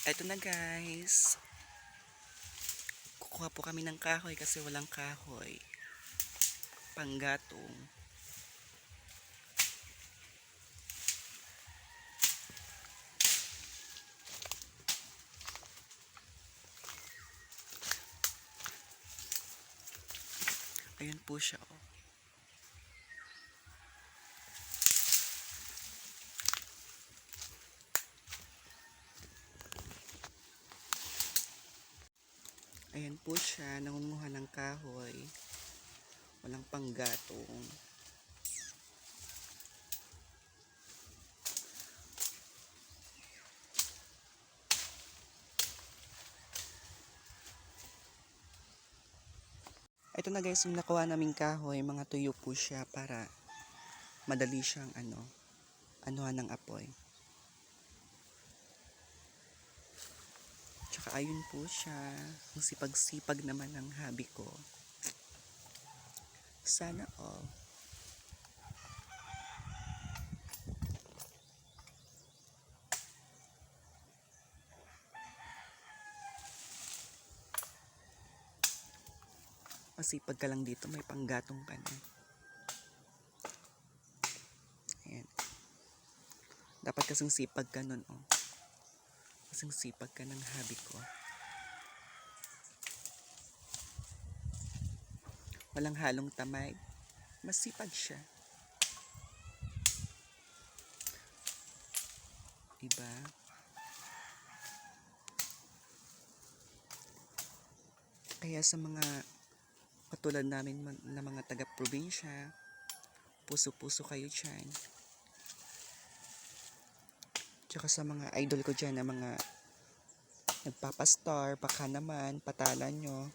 Eto na guys. Kukuha po kami ng kahoy kasi walang kahoy. Panggatong. Ayun po siya oh. Ayan po siya, nangunguha ng kahoy. Walang panggatong. Ito na guys, yung nakuha naming kahoy, mga tuyo po siya para madali siyang anuhan ng apoy. Tsaka ayun po siya, ang sipag-sipag naman ng hubby ko. Sana all. Masipag ka lang dito, may panggatong ka na. Ayan. Dapat kasing sipag ka nun, oh. Kasing sipag ka ng hubby ko. Walang halong tamay. Masipag siya. Diba? Kaya sa mga katulad namin na mga taga-probinsya, puso-puso kayo dyan. Tsaka sa mga idol ko dyan na mga nagpapastar, baka naman, patalan nyo.